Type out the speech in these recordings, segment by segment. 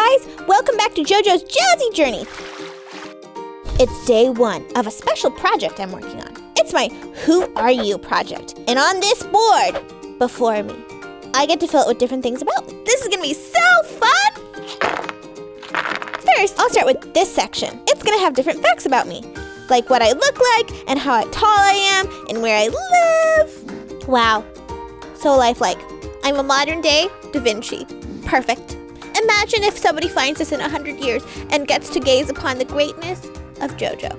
guys! Welcome back to Jojo's Jazzy Journey. It's day 1 of a special project I'm working on. It's my Who Are You project. And on this board before me, I get to fill it with different things about me. This is gonna be so fun! First, I'll start with this section. It's gonna have different facts about me, like what I look like and how tall I am and where I live. Wow, so lifelike. I'm a modern day Da Vinci. Perfect. Imagine if somebody finds this in 100 years and gets to gaze upon the greatness of Jojo.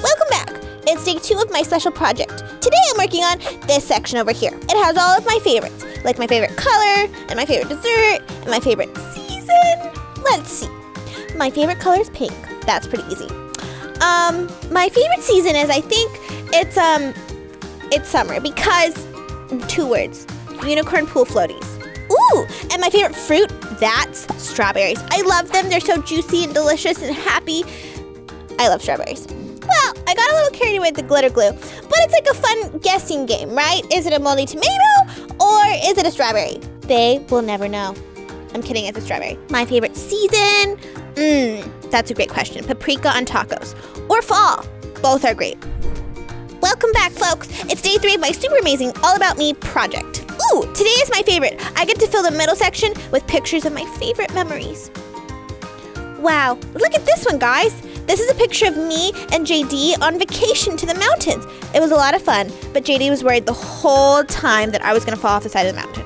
Welcome back. It's day 2 of my special project. Today I'm working on this section over here. It has all of my favorites, like my favorite color, and my favorite dessert, and my favorite season. Let's see. My favorite color is pink. That's pretty easy. My favorite season is, I think, it's summer because 2 words, unicorn pool floaties. Ooh, and my favorite fruit, that's strawberries. I love them. They're so juicy and delicious and happy. I love strawberries. Well, I got a little carried away with the glitter glue, but it's like a fun guessing game, right? Is it a moldy tomato or is it a strawberry? They will never know. I'm kidding, it's a strawberry. My favorite season? That's a great question. Paprika on tacos. Or fall. Both are great. Welcome back, folks. It's day 3 of my super amazing All About Me project. Ooh, today is my favorite. I get to fill the middle section with pictures of my favorite memories. Wow, look at this one, guys. This is a picture of me and JD on vacation to the mountains. It was a lot of fun, but JD was worried the whole time that I was gonna fall off the side of the mountain.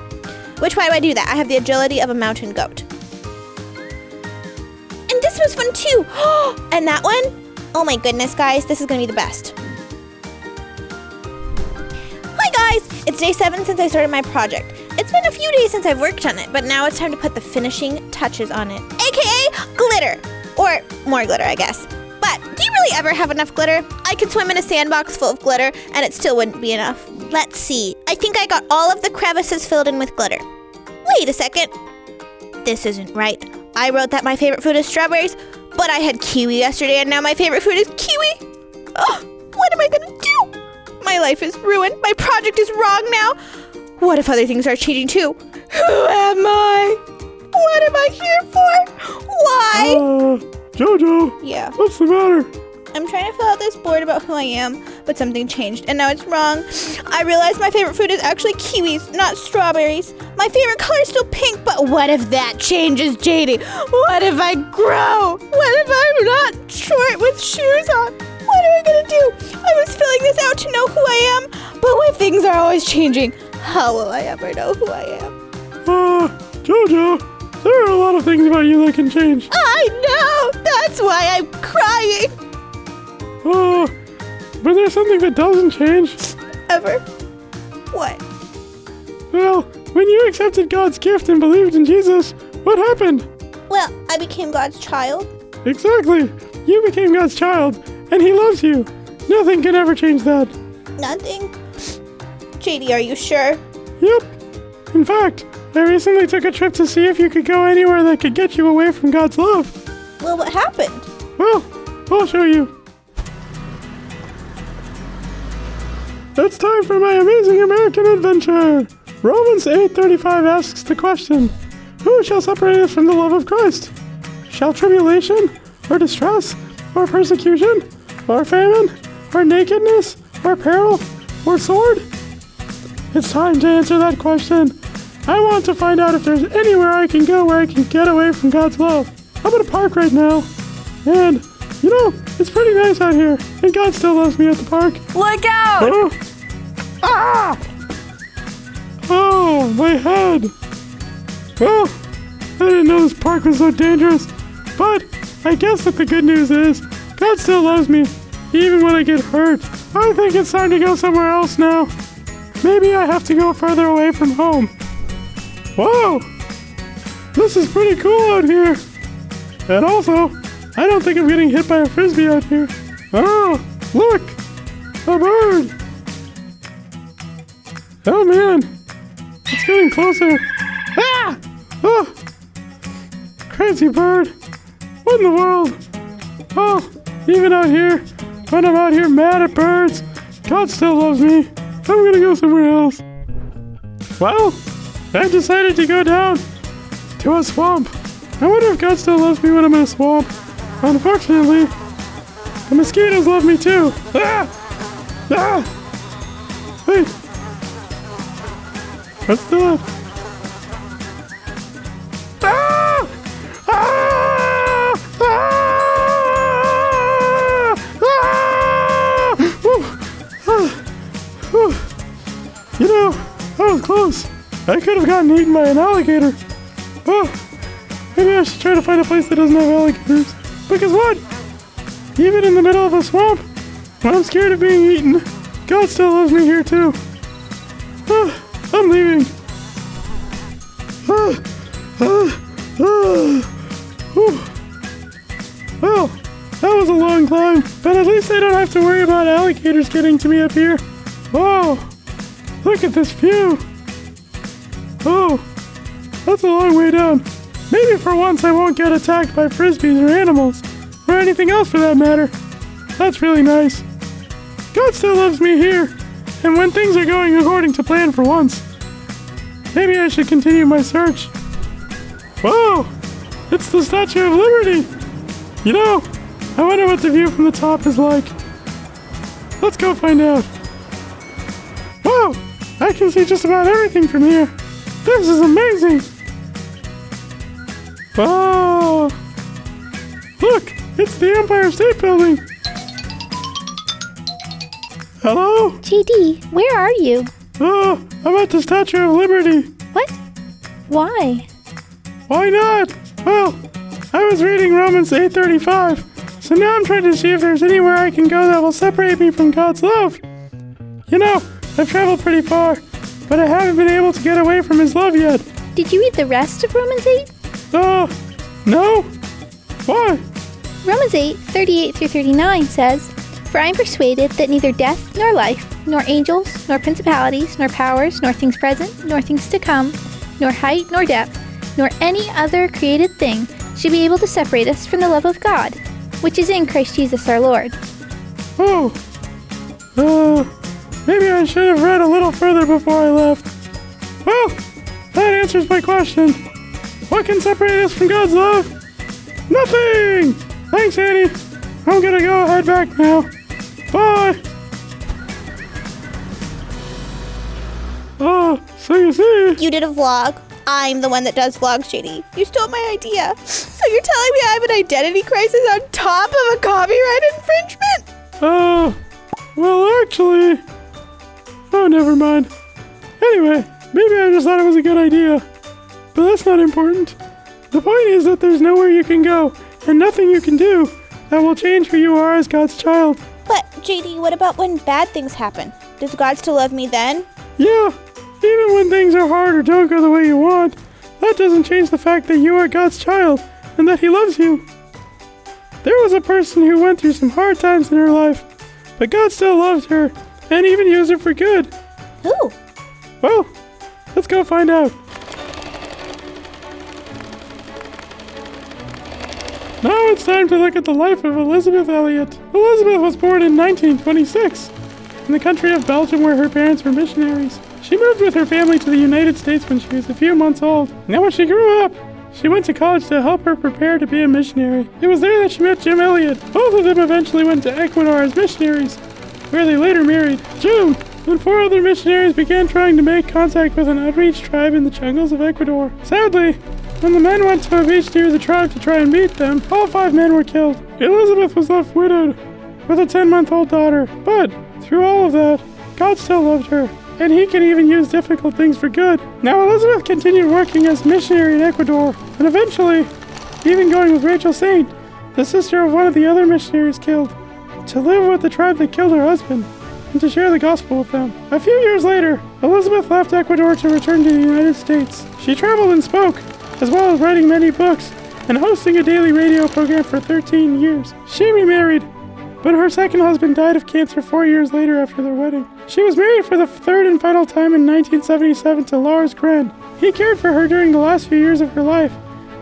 Why do I do that? I have the agility of a mountain goat. And this was fun too. And that one? Oh my goodness, guys, this is gonna be the best. Hi guys, it's day 7 since I started my project. It's been a few days since I've worked on it, but now it's time to put the finishing touches on it, AKA glitter. Or more glitter, I guess. But do you really ever have enough glitter? I could swim in a sandbox full of glitter and it still wouldn't be enough. Let's see. I think I got all of the crevices filled in with glitter. Wait a second. This isn't right. I wrote that my favorite fruit is strawberries, but I had kiwi yesterday and now my favorite fruit is kiwi. Oh, what am I gonna do? My life is ruined. My project is wrong now. What if other things are changing too? Who am I? What am I here for? Why? Jojo. Yeah. What's the matter? I'm trying to fill out this board about who I am, but something changed, and now it's wrong. I realized my favorite fruit is actually kiwis, not strawberries. My favorite color is still pink, but what if that changes, JD? What if I grow? What if I'm not short with shoes on? What am I gonna do? I was filling this out to know who I am, but what if things are always changing? How will I ever know who I am? Jojo, there are a lot of things about you that can change. I know! That's why I'm crying! But there's something that doesn't change. Ever? What? Well, when you accepted God's gift and believed in Jesus, what happened? Well, I became God's child. Exactly. You became God's child, and He loves you. Nothing can ever change that. Nothing? JD, are you sure? Yep. In fact, I recently took a trip to see if you could go anywhere that could get you away from God's love. Well, what happened? Well, I'll show you. It's time for my amazing American adventure. Romans 8:35 asks the question, who shall separate us from the love of Christ? Shall tribulation, or distress, or persecution, or famine, or nakedness, or peril, or sword? It's time to answer that question. I want to find out if there's anywhere I can go where I can get away from God's love. I'm at a park right now, and, you know, it's pretty nice out here, and God still loves me at the park. Look out! Ah! Oh, my head! Well, I didn't know this park was so dangerous, but I guess that the good news is God still loves me, even when I get hurt. I think it's time to go somewhere else now. Maybe I have to go further away from home. Whoa! This is pretty cool out here. And also, I don't think I'm getting hit by a frisbee out here. Oh, look! A bird! Oh man! It's getting closer. Ah! Oh! Crazy bird! What in the world? Oh, even out here, when I'm out here mad at birds, God still loves me. I'm gonna go somewhere else. Well, I decided to go down to a swamp. I wonder if God still loves me when I'm in a swamp. Unfortunately, the mosquitoes love me too. Ah! Ah! Wait. What's that? Ah! Ah! Ah! Ah! Whew. Ah! Whew. You know, that was close. I could have gotten eaten by an alligator. Oh, maybe I should try to find a place that doesn't have alligators. Because what? Even in the middle of a swamp, when I'm scared of being eaten, God still loves me here too. Ah, I'm leaving. Ah, ah, ah. Whew. Well, that was a long climb, but at least I don't have to worry about alligators getting to me up here. Whoa, look at this view. Oh, that's a long way down. Maybe for once I won't get attacked by frisbees or animals, or anything else for that matter. That's really nice. God still loves me here, and when things are going according to plan for once, maybe I should continue my search. Whoa, it's the Statue of Liberty. You know, I wonder what the view from the top is like. Let's go find out. Whoa, I can see just about everything from here. This is amazing! Whoa! Look! It's the Empire State Building! Hello? JD, where are you? Oh, I'm at the Statue of Liberty. What? Why? Why not? Well, I was reading Romans 8:35, so now I'm trying to see if there's anywhere I can go that will separate me from God's love. You know, I've traveled pretty far, but I haven't been able to get away from His love yet. Did you read the rest of Romans 8? No. Why? Romans 8:38-39 says, "For I am persuaded that neither death nor life, nor angels, nor principalities, nor powers, nor things present, nor things to come, nor height, nor depth, nor any other created thing should be able to separate us from the love of God, which is in Christ Jesus our Lord." Oh. Maybe I should have read a little further before I left. Well, that answers my question. What can separate us from God's love? Nothing! Thanks, Annie. I'm gonna go head back now. Bye! So you see... You did a vlog. I'm the one that does vlogs, JD. You stole my idea. So you're telling me I have an identity crisis on top of a copyright infringement? Well, actually... Oh, never mind. Anyway, maybe I just thought it was a good idea. But that's not important. The point is that there's nowhere you can go, and nothing you can do that will change who you are as God's child. But, JD, what about when bad things happen? Does God still love me then? Yeah, even when things are hard or don't go the way you want, that doesn't change the fact that you are God's child, and that He loves you. There was a person who went through some hard times in her life, but God still loved her, and even used her for good. Who? Well, let's go find out. Now it's time to look at the life of Elisabeth Elliot. Elisabeth was born in 1926 in the country of Belgium, where her parents were missionaries. She moved with her family to the United States when she was a few months old. Now when she grew up, she went to college to help her prepare to be a missionary. It was there that she met Jim Elliot. Both of them eventually went to Ecuador as missionaries, where they later married. June and 4 other missionaries began trying to make contact with an unreached tribe in the jungles of Ecuador. Sadly, when the men went to a beach near the tribe to try and meet them, all 5 men were killed. Elisabeth was left widowed with a 10-month-old daughter. But through all of that, God still loved her, and He can even use difficult things for good. Now Elisabeth continued working as a missionary in Ecuador, and eventually even going with Rachel Saint, the sister of one of the other missionaries killed, to live with the tribe that killed her husband, and to share the gospel with them. A few years later, Elisabeth left Ecuador to return to the United States. She traveled and spoke, as well as writing many books and hosting a daily radio program for 13 years. She remarried, but her second husband died of cancer 4 years later after their wedding. She was married for the third and final time in 1977 to Lars Gren. He cared for her during the last few years of her life,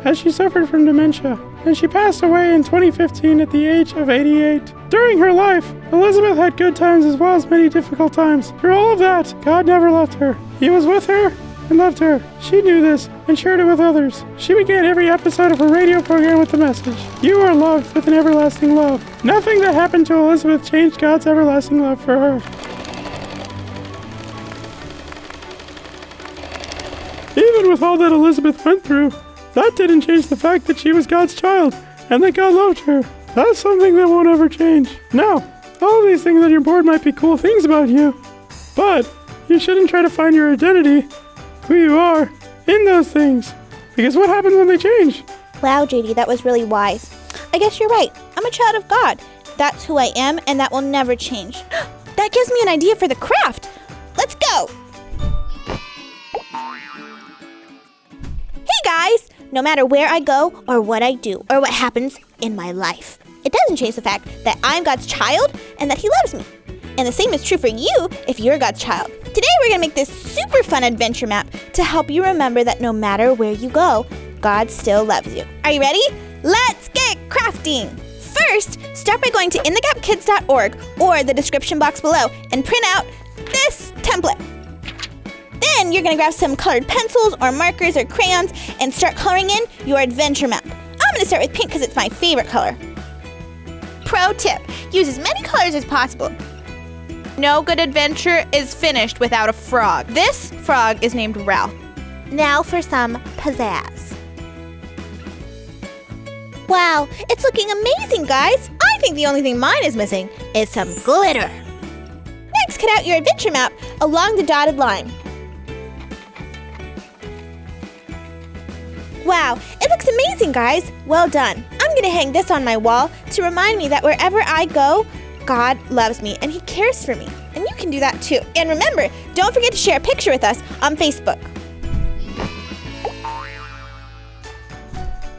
as she suffered from dementia, and she passed away in 2015 at the age of 88. During her life, Elisabeth had good times as well as many difficult times. Through all of that, God never left her. He was with her and loved her. She knew this and shared it with others. She began every episode of her radio program with the message, "You are loved with an everlasting love." Nothing that happened to Elisabeth changed God's everlasting love for her. Even with all that Elisabeth went through, that didn't change the fact that she was God's child and that God loved her. That's something that won't ever change. Now, all of these things on your board might be cool things about you, but you shouldn't try to find your identity, who you are, in those things. Because what happens when they change? Wow, JD, that was really wise. I guess you're right. I'm a child of God. That's who I am, and that will never change. That gives me an idea for the craft. Let's go! Hey guys! No matter where I go, or what I do, or what happens in my life, it doesn't change the fact that I'm God's child and that He loves me. And the same is true for you if you're God's child. Today we're going to make this super fun adventure map to help you remember that no matter where you go, God still loves you. Are you ready? Let's get crafting! First, start by going to inthegapkids.org or the description box below and print out this template. Then you're going to grab some colored pencils or markers or crayons and start coloring in your adventure map. I'm going to start with pink because it's my favorite color. Pro tip, use as many colors as possible. No good adventure is finished without a frog. This frog is named Ralph. Now for some pizzazz. Wow, it's looking amazing, guys. I think the only thing mine is missing is some glitter. Next, cut out your adventure map along the dotted line. Wow, it looks amazing, guys. Well done. I'm going to hang this on my wall to remind me that wherever I go, God loves me and He cares for me. And you can do that too. And remember, don't forget to share a picture with us on Facebook.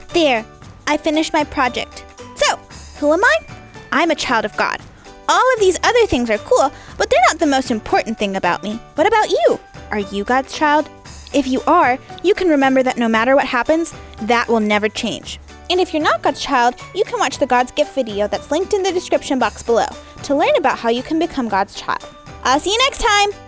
There, I finished my project. So, who am I? I'm a child of God. All of these other things are cool, but they're not the most important thing about me. What about you? Are you God's child? If you are, you can remember that no matter what happens, that will never change. And if you're not God's child, you can watch the God's Gift video that's linked in the description box below to learn about how you can become God's child. I'll see you next time!